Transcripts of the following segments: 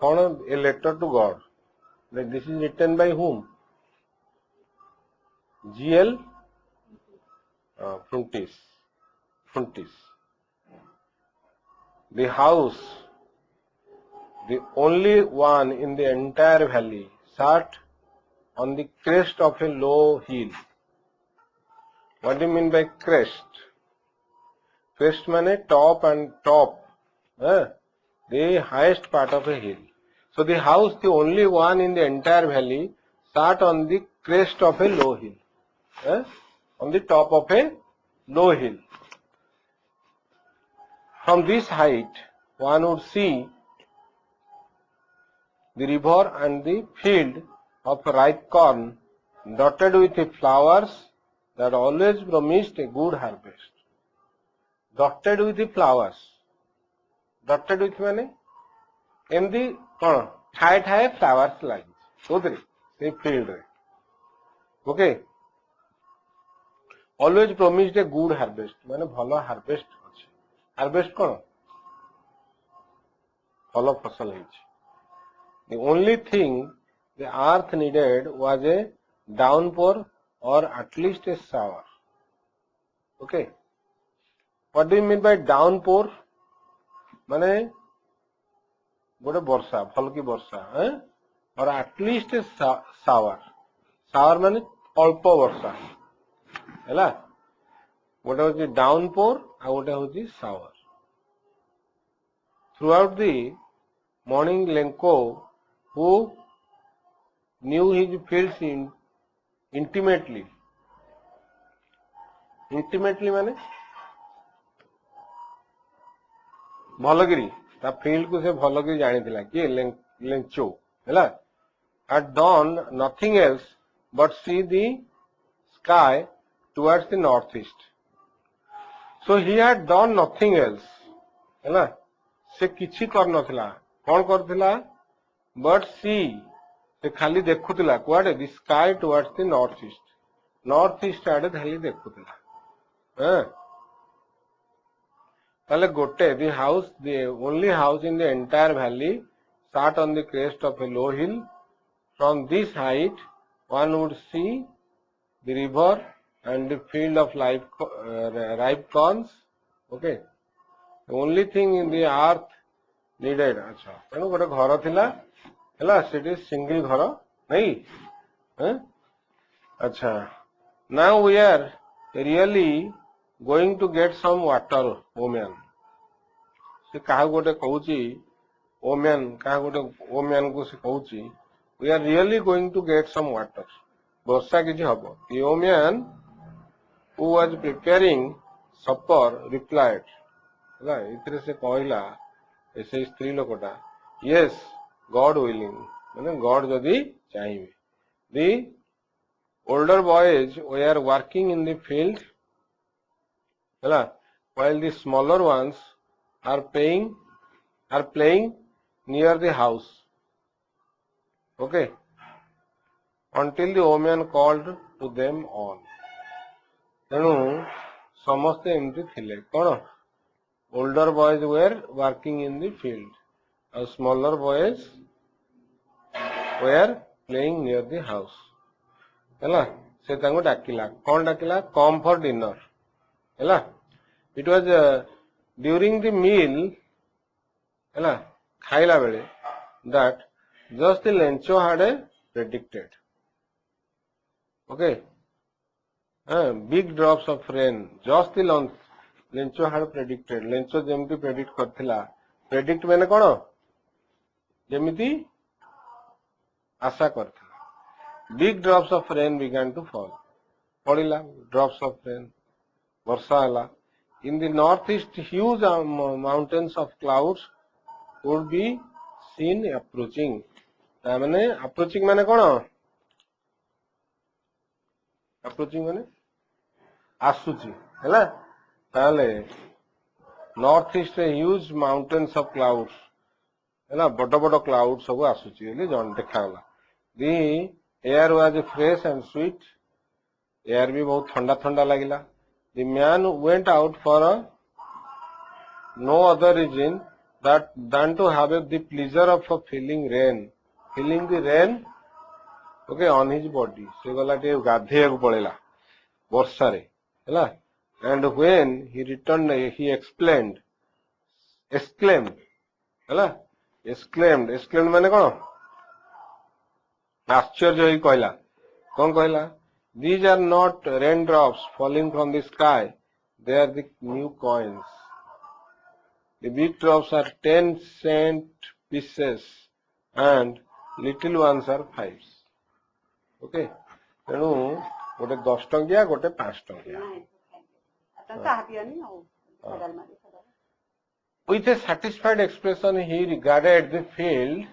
कौन a letter to God this is written by whom GL Pruntis the house the only one in the entire valley sat on the crest of a low hill. What do you mean by crest? Crest means top and top, the highest part of a hill. So the house, the only one in the entire valley, sat on the crest of a low hill, on the top of a low hill. From this height, one would see the river and the field of ripe corn dotted with flowers that always promised a good harvest. Dotted with the flowers. Dotted with माने एमदी कौन ठाए ठाए flowers लगी कोदरे से field रे okay always promised a good harvest माने भलो harvest अछि हार्वेस्ट कौन भलो फसल ହେଇଛି the only thing the earth needed was a downpour or at least a shower. Okay, what do you mean by downpour? माने गोटे वर्षा फल की वर्षा और एटलिस्ट शावर शावर माने अल्प वर्षा हैला गोटे होची डाउनपोर आ गोटे होची shower through out the morning Lanco who knew his fields intimately माने भलगिरी ता फील्ड को से भलगिरी जानी थिला कि लेंचो हैला at dawn nothing else but see the sky towards the northeast so he had done nothing else हैला से किछि कर नथिला कोन करथिला but see से खाली देखुतिला कुआडे the sky towards the northeast आडे खाली देखुतिला ताले गोटे the only house in the entire valley sat on the crest of a low hill. From this height one would see the river and the field of ripe corns. Okay, the only thing in the earth needed अच्छा तेणु गोटे घर थिला हैला सेठी single घर नहीं अच्छा now we are really going to get some water woman से कहा गोटे कहूची woman कहा गोटे woman को से कहूची we are really going to get some water वर्षा किछि हबो the woman who was preparing supper replied हैला इतरे से कहला ऐसे स्त्री लोकटा yes God willing माने God जदी चाहिबे the older boys were working in the field while the smaller ones are playing near the house. Okay, until the woman called to them all. तेणु समस्ते एमती थिले कौन older boys were working in the field and smaller boys were playing near the house. हैला से तांको डाकिला कौन डाकिला come for dinner हैला it was during the meal हैला खाइला बेले that just the lencho had predicted okay big drops of rain just the lencho had predicted lencho जेमती predict करथिला predict माने कोन जेमिति आशा करथिला big drops of rain began to fall पड़िला drops of rain वर्षा हला in the northeast huge mountains of clouds would be seen approaching माने approaching माने कोन approaching माने आसुची हैला ताले northeast huge mountains of clouds हैला बड़ बड़ cloud सब आसुची एली जन देखाला the air was fresh and sweet air भी बहुत ठंडा ठंडा लागिला the man went out for no other reason than to have the pleasure of feeling the rain, okay, on his body. Se gala te gadheyakku palela ବର୍ଷା ରେ ହେଲା, and when he returned he exclaimed ହେଲା, exclaimed ମାନେ କଣ, ଆଶ୍ଚର୍ଯ୍ୟ ହେଇ କହିଲା, କଣ କହିଲା, these are not raindrops falling from the sky, they are the new coins. The big drops are 10 cent pieces and little ones are 5. Okay, ତେଣୁ ଗୋଟେ 10 ଟଙ୍କିଆ ଗୋଟେ 5 ଟଙ୍କିଆ. With a satisfied expression he regarded the field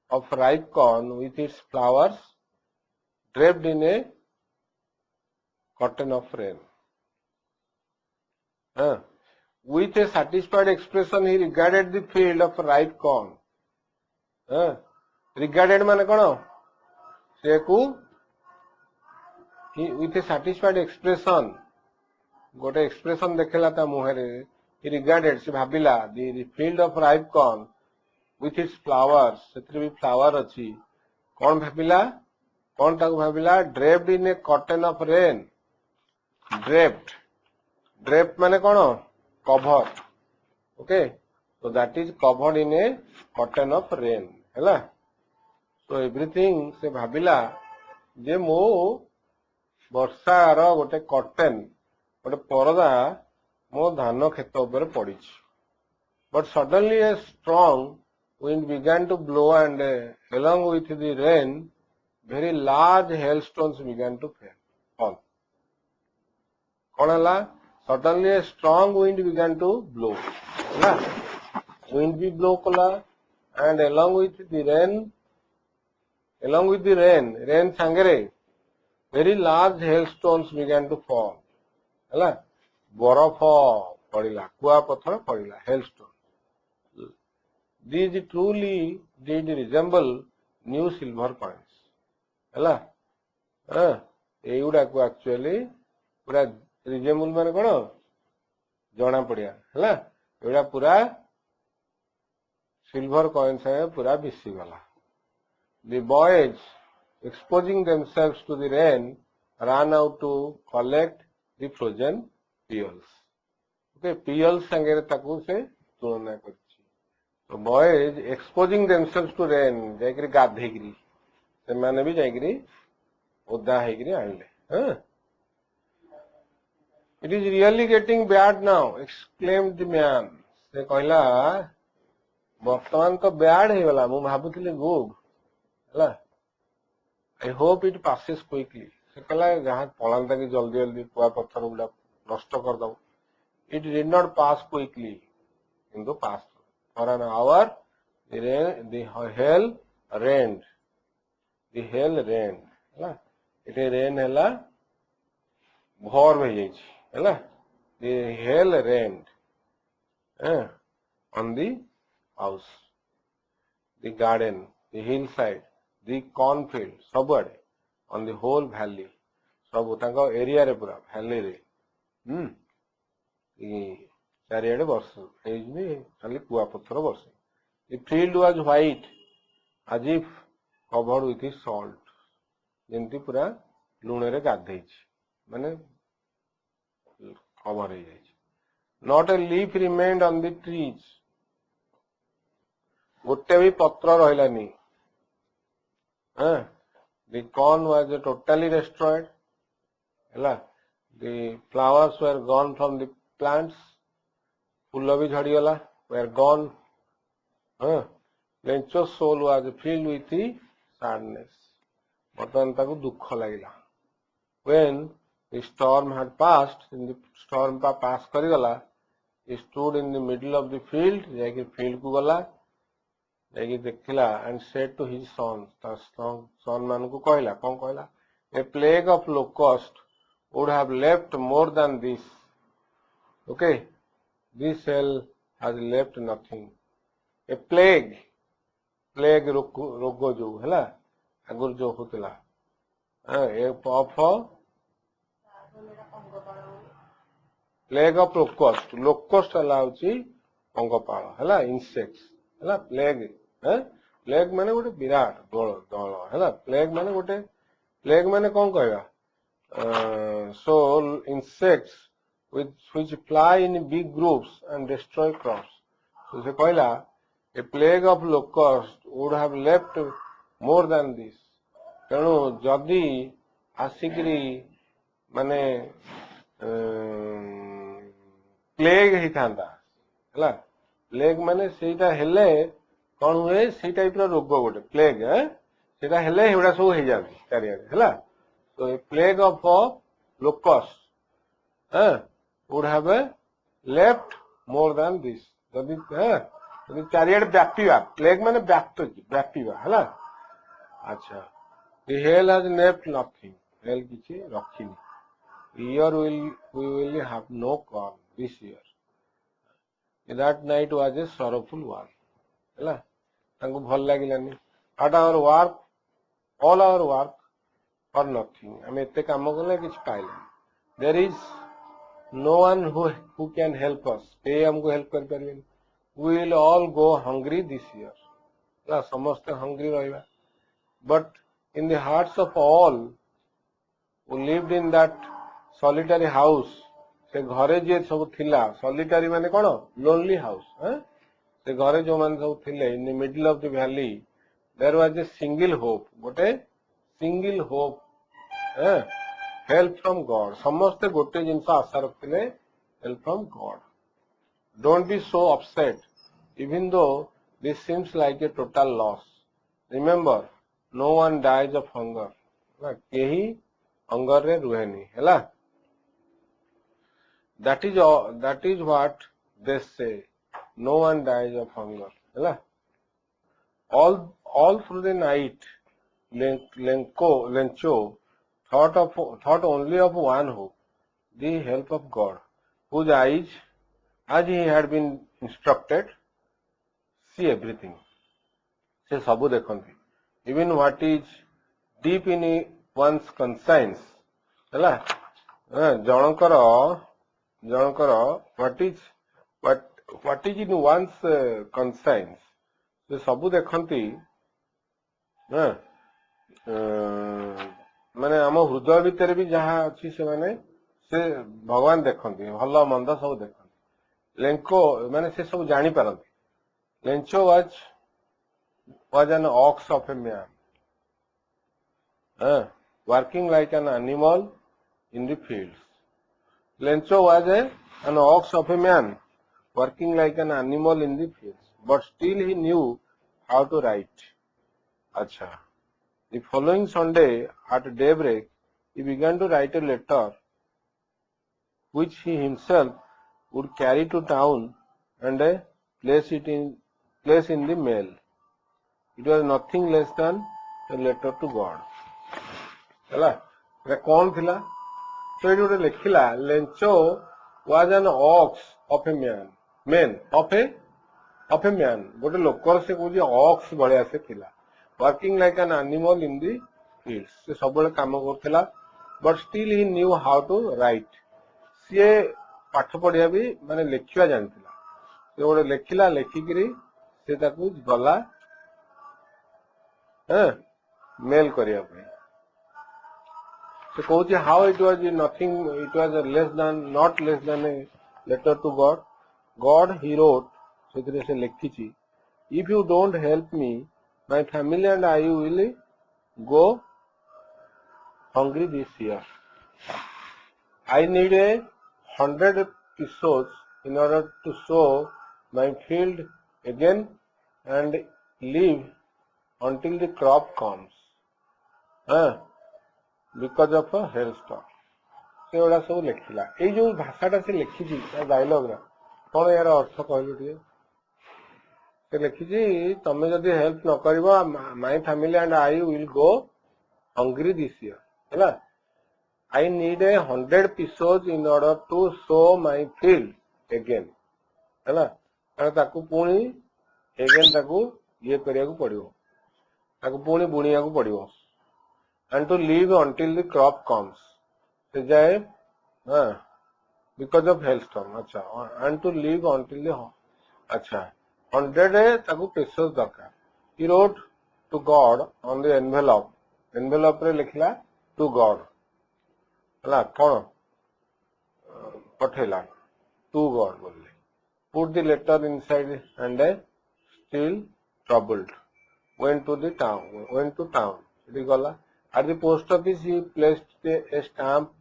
of ripe corn with its flowers draped in a curtain of rain. With a satisfied expression he regarded the field of ripe corn. Regarded ମାନେ କଣ, ସେକୁ with a satisfied expression, ଗୋଟେ expression ଦେଖିଲା ତା ମୁହଁରେ, he regarded, ସେ ଭାବିଲା, the field of ripe corn with its flowers, ସେଥିରେ ବି flower ଅଛି, କଣ ଭାବିଲା, କଣ ତାକୁ ଭାବିଲା, draped in a curtain of rain. Draped ମାନେ କଣ, cover. Okay, so that is covered in a curtain of rain ହେଲା. So everything ସେ ଭାବିଲା ଯେ ମୁଁ ବର୍ଷାର ଗୋଟେ କର୍ଟେନ, ଗୋଟେ ପରଦା ମୋ ଧାନ କ୍ଷେତ ଉପରେ ପଡିଛି. But suddenly a strong wind began to blow and along with the rain very large hailstones began to fall. କଣ ହେଲା, suddenly a strong wind began to blow ହେଲା, wind ବି blow କଲା, and along with the rain ସାଙ୍ଗରେ very large hailstones began to fall ହେଲା, ବରଫ ପଡିଲା, କୁଆପଥର ପଡିଲା, hailstone. These truly did resemble new silver coins ହେଲା, ଏଇଗୁଡାକୁ actually ପୁରା resemble ମାନେ କଣ, ଜଣା ପଡିଆ ହେଲା, ଏଗୁଡା ପୁରା silver coins ସାଙ୍ଗେ ପୁରା ମିଶିଗଲା. The boys, exposing themselves to the rain, ran out to collect the frozen peels. Okay, peels ସାଙ୍ଗରେ ତାକୁ ସେ ତୁଳନା କରିଛି. So boys exposing themselves to rain, ଯାଇକିରି ଗାଧେଇକିରି, ସେମାନେ ବି ଯାଇକିରି ଓଦା ହେଇକିରି ଆଣିଲେ. It is really getting bad now, exclaimed the man. ସେ କହିଲା, ବର୍ତ୍ତମାନ ତ ବ୍ୟାଡ୍ ହେଇଗଲା, ମୁଁ ଭାବୁଥିଲି ଗୁଡ୍ ହେଲା, I hope it passes quickly. ସେ କହିଲା ଯାହା ପଳାନ୍ତା କି ଜଲ୍ଦି ଜଲ୍ଦି କୁଆପଥର ଗୁଡା ନଷ୍ଟ କରିଦବ. It did not pass quickly, କିନ୍ତୁ pass. For an hour the hail rained. ହେଲା, ଏଠି rain ହେଲା, ଭର ହେଇଯାଇଛି ହେଲା, the hail rained on the house, the garden, the hillside, the cornfield, ସବୁଆଡେ, on the whole valley, ସବୁ ତାଙ୍କ ଏରିଆରେ ପୁରା ଭ୍ୟାଲିରେ ଚାରିଆଡେ ବର୍ଷା ହେଇଯିବି, ଖାଲି କୁଆପଥର ବର୍ଷେ. The field was white as if covered with salt, ଯେମିତି ପୁରା ଲୁଣରେ ଗାଧେଇଛି, ମାନେ କଭର ହେଇଯାଇଛି. Not a leaf remained on the trees, ଗୋଟେ ବି ପତ୍ର ରହିଲାନି. The corn was totally destroyed ହେଲା, the flowers were gone from the plants, full B ଝଡିଗଲା, were gone. Lencho's soul was filled with sadness, ବର୍ତ୍ତମାନ ତାକୁ ଦୁଃଖ ଲାଗିଲା. When the storm had passed, the storm pass କରିଗଲା, he stood in the middle of the field, ଯାଇକି field କୁ ଗଲା, ଯାଇକି ଦେଖିଲା, and said to his sons, ତା son ମାନଙ୍କୁ କହିଲା, କଣ କହିଲା, a plague of locust would have left more than this. Okay, this hell has left nothing. A plague ରୋଗ ଯୋଉ ହେଲା, ଆଗରୁ ଯୋଉ ହଉଥିଲା, plague of locust ହେଲା ହଉଛି पंगपाल है इनसेक्ट्स है प्लेग है प्लेग माने गोटे विराट दल दल है प्लेग माने गोटे प्लेग माने कौन कहवा सो insects which fly in big groups and destroy crops. So se कहला a plague of locusts would have left more than this. तेणु जदि आसिकरी माने प्लेग ही थांदा है प्लेग माने सेटा हेले कौन हुए से टाइप रोग गोटे प्लेग सेटा हेले एगुड़ा सब हो जाती चारियाडे है तो a plague of locusts would have left more than this जदि चारियाडे व्यापीवा प्लेग माने व्यापीवा है अच्छा the hell has left nothing hell किछि रखिनी year we will have no corn this year that night was a sorrowful one है तांको भल लागिलानी at our work all our work for nothing हम एते काम कले किछ पाइले there is no one who can help us ए हमको हेल्प कर परबेन we will all go hungry this year ला समस्त hungry रहइबा but in the hearts of all who lived in that solitary house से घरे जे सब थिला solitary माने कोन lonely house से घरे जो मान सब थिले in the middle of the valley there was a single hope गोटे single hope help from God समस्त गोटे जिनस आशा रखते help from God don't be so upset even though this seems like a total loss remember no one dies of hunger केही hunger रे रुहेनी हैला that is what they say no one dies of hunger हैला all through the night Lencho thought only of one hope, the help of God, whose eyes, as he had been instructed, see everything. से सबू देखती, even what is deep in one's conscience, है जनकर what is in one's conscience, से सबू देखती, माने आम हृदय भितर भी जहाँ अच्छी से माने से भगवान देखती भल मंद सब देखती लेंको माने से सब जानी पारती Lencho was an ox of a man working like an animal in the fields Lencho was an ox of a man working like an animal in the fields but still he knew how to write acha The following Sunday at daybreak, he began to write a letter which he himself would carry to town and place in the mail. It was nothing less than a letter to God. ହେଲା এটা কোন थिला तो ये गोटे लिखिला Lencho was an ox of a man of a man गोटे लोकर से Cozi ox भलिया से थिला working like an animal in the fields से सब बेले काम करथिला but still he knew how to write से पाठ पढ़िया भी माने लिखिया जानथिला से गोटे लिखिला लिखिकरी से ताकू गला मेल करिया पे से कहूची how it was nothing it was not less than a letter to God he wrote से लिखिची if you don't help me my family and I will go hungry this year. I need 100 pesos in order to sow my field again and live until the crop comes. Because of a hailstorm. से वाला सब लिखिला ए जो भाषाटा से लिखिची dialogue रा कोन यार अर्थ कहलु TA लिखी तमें जदि हेल्प न कर my family and I will go hungry this year है I need 100 pesos in order to sow my field again है ताकू पुणी अगेन ताकू ये करिया को पड़ियो ताकू पुणी बुनिया को पड़ियो and to live until the crop comes से जाए बिकॉज ऑफ हेल्थ स्टॉर्म अच्छा and to live until the अच्छा 100 ताकू पेसोस दरकार he wrote to God on the envelope रे लिखला to God हला कौन पठेला to God बोले put the letter inside and still troubled went to town it gala at the post office he placed a stamp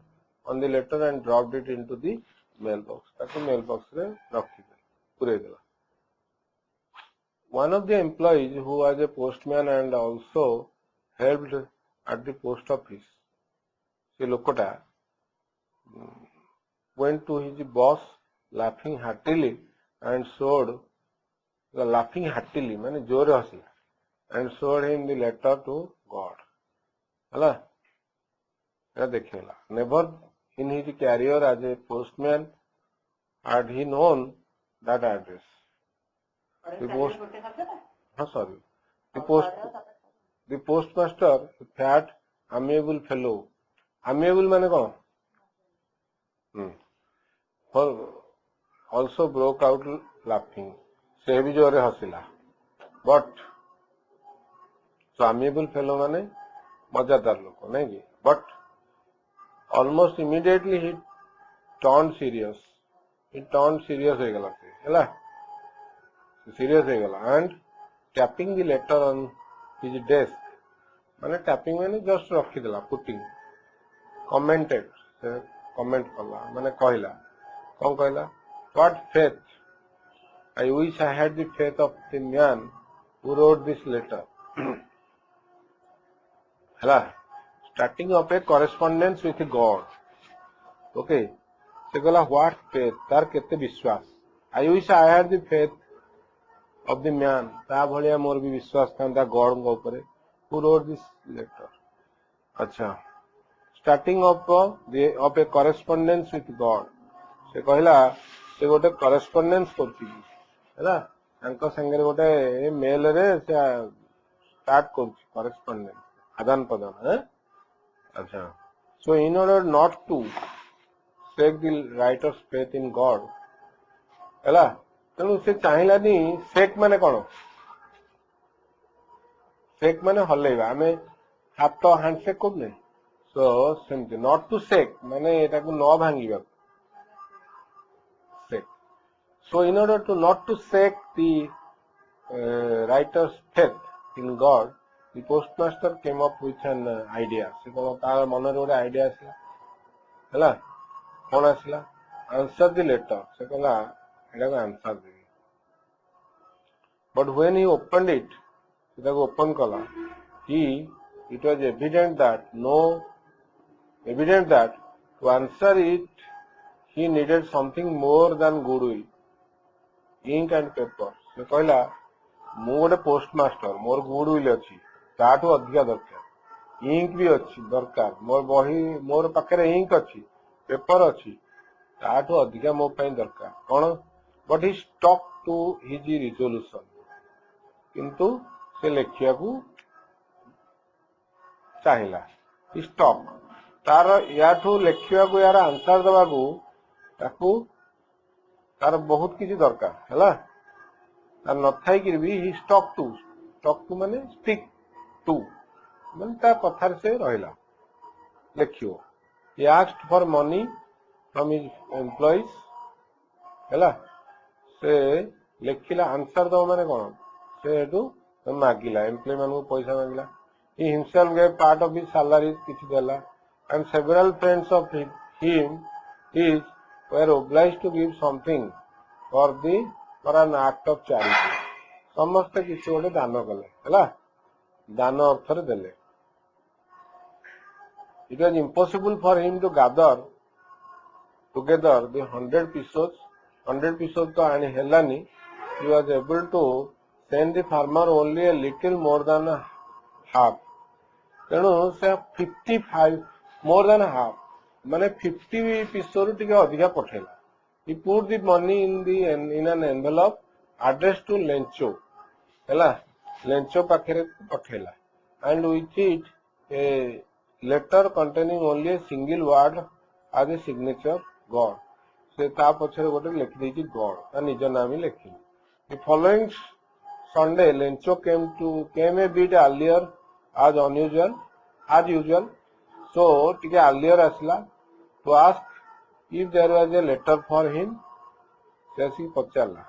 on the letter and dropped it into the mailbox ताकू mailbox रे रखी दे पूरे देला one of the employees who was a postman and also helped at the post office se lokota went to his boss laughing heartily and showed mane jore hasila and showed him the letter to God hala ya dekhela never in his career as a postman had he known that address the postmaster a fat amiable fellow amiable mane kon also broke out laughing se bhi jore hasila but so amiable fellow mane mazadar loko nahi ki but almost immediately he turned serious ho gala se hela serious ho gala and tapping the letter on his desk mane tapping mane just rakhi dela putting commented se comment kala mane kahila kon kahila what faith I wish I had the faith of the man who wrote this letter hela starting up a correspondence with God okay se kala what faith tar kete vishwas I wish I had the faith of the man ta bhaliya mor bi vishwas thanta God ngo upare who wrote this letter acha starting up of a correspondence with God se कहला से गोटे correspondence करती हैला तांको संगे गोटे mail रे से स्टार्ट करती correspondence आदान प्रदान है अच्छा so in order not to shake the writer's faith in God हैला तेणु से चाहिलानी शेक माने कौन शेक माने हल्लेवा आमे हाथ तो हैंडशेक करने so सेमती not to shake माने एटा को न भांगीबा shake so in order to not to shake the writer's faith in God the postmaster came up with an idea से को तार मन रे गोटे आईडिया आसला हैला कोन आसला answer the letter से कहला एटा को answer they but when he opened it से ताको ओपन कला it was evident that to answer it he needed something more than goodwill ink and paper से कहला मु गोटे पोस्टमास्टर मोर गुडविल अछि ताठू अधिका दरकार इंक भी अछि दरकार मोर बही मोर पाखरे इंक अछि पेपर अछि ताठू अधिका मो पई दरकार कोन but he stuck to his resolution किंतु से लेखिया को चाहिला स्टक तार याठू लेखिया को यार आंसर दबा को ताकू तार बहुत किसी दरकार हैला तार नथाई कि भी ही स्टक टू माने स्टिक टू माने ता कथार से रहिला लेखियो he asked for money from his employees हैला से लेखिला आंसर दो माने कोन से हेतु मागिला एम्प्लॉय मान को पैसा मागिला he himself gave part of his salary किछि देला and several friends of his were obliged to give something for an act of charity समस्त किछि गोटे दान कले हैला दान अर्थ रे देले it was impossible for him to gather together the 100 pesos to ani helani he was able to send the farmer only a little more than half तेणु से 55 more than half माने 50 pesos ru टिके अधिका पठेला he put the money in an envelope addressed to Lencho हैला Lencho पाखरे पठेला and with it a letter containing only a single word as a signature God से ता पछरे गोटे लिखि देछि God ता निज नाम ही लिखि The following Sunday, Lencho came a bit earlier as usual. So, ଟିକେ earlier ଆସିଲା to ask if there was a letter for him. ସେ ଆସିକି ପଚାରିଲା.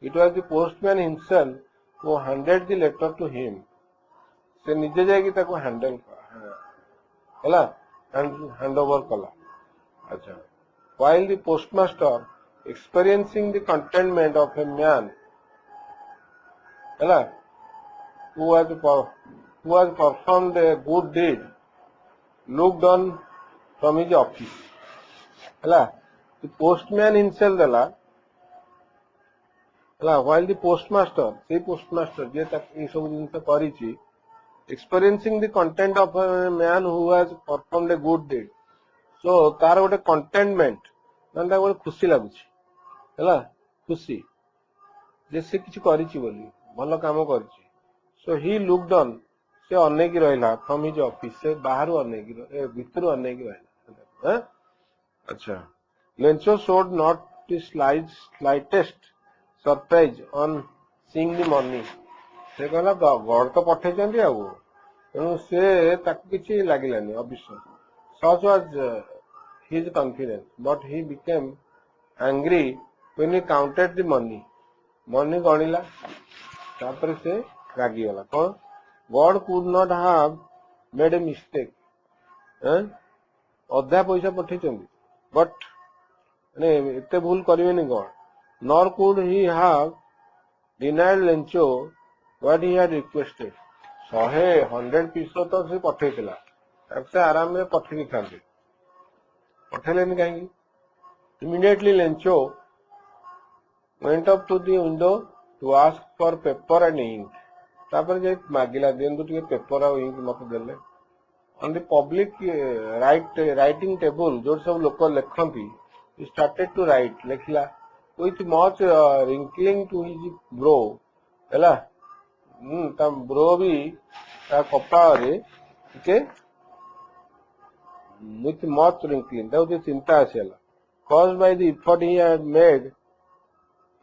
It was the postman himself who handed the letter to him. ସେ ନିଜେ ଯାଇକି ତାକୁ handle ହେଲା hand over କଲା. ଆଚ୍ଛା. While the postmaster experiencing the contentment of a man ହେଲା who has performed a good deed looked on from his office ହେଲା the postman himself ହେଲା while the postmaster जे ये सब जिनसे करिछि experiencing the content of a man who has performed a good deed so तार गोटे contentment ମାନେ ता गोटे खुशी लागुछि ହେଲା खुशी जे से किछि करिछि बोली भलो काम करिछि so he looked on से अनेकी रहला from his office से बाहर अनेकी भीतर अनेकी रहला हैं अच्छा Lencho showed not the slightest surprise on seeing the money से कहला गड़ तो पठे चंदी आ तेणु से ताकू किछि लागिलानी अविश्वास such was his confidence but he became angry when he counted the money गणिला तापर से रागी गला कौन God could not have made a mistake अधा पैसा पठे चंदी but ने एते भूल करिवेनी God nor could he have denied Lencho what he had requested 100 piece तो से पठेइतला से आराम में पठेई थांते पठेलेनी काहेकी immediately Lencho went up to the window to ask for paper and ink तापर जे मागिला देंदु टिके पेपर और इंक मते देले on the public writing table जो सब लोक लेखंती he started to write लेखिला with much wrinkling to his brow हैला ता ब्रो भी ता कपारे के with much wrinkling ता उते चिंता आसेला caused by the effort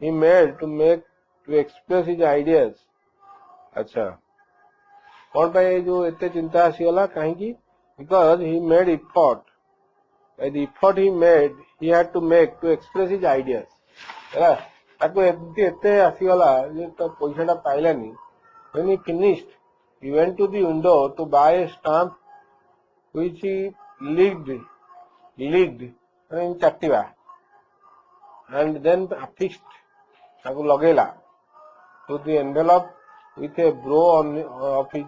he made to express his ideas अच्छा कौन पाए जो एते चिंता आसीगला काहेकी because he made effort by the effort he had to make to express his ideas हैला ताको एते आसीगला जे तो पैसाटा पाइलानी when he finished he went to the window to buy a stamp which he leaked in chatiba and then affixed ताको लगेला to the envelope with a blow of his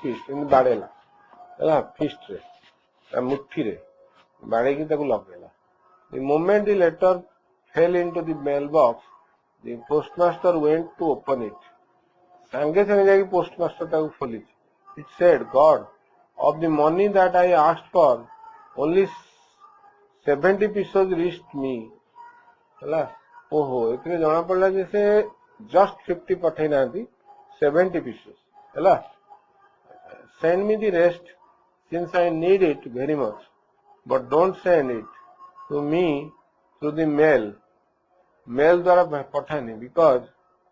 fist in बाड़ेला हैला fist रे मुट्ठी रे बाड़े की ताको लगेला the moment the letter fell into the mailbox the postmaster went to open it संगे संगे जाके postmaster ताको खोली it said God of the money that I asked for only 70 pieces reached me हैला ओहो इतने जाना पड़ला जैसे just 50 पठे ना थी 70 pieces हैला send me the rest since I need it very much but don't send it to me through the mail द्वारा Pathani because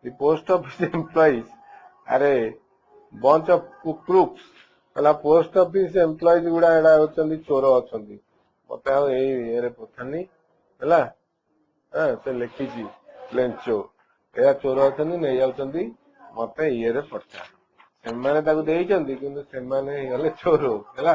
the post office employees अरे bunch of crooks हैला post office employees गुड़ा एडा होचंदी चोर होचंदी मते ए रे पठानी हैला से लिखिची लेंचो या चोर अछंदी नै जाउचंदी मते ये रे पठा सेमाने ताकू देइचंदी किंतु सेमाने गले चोर हैला।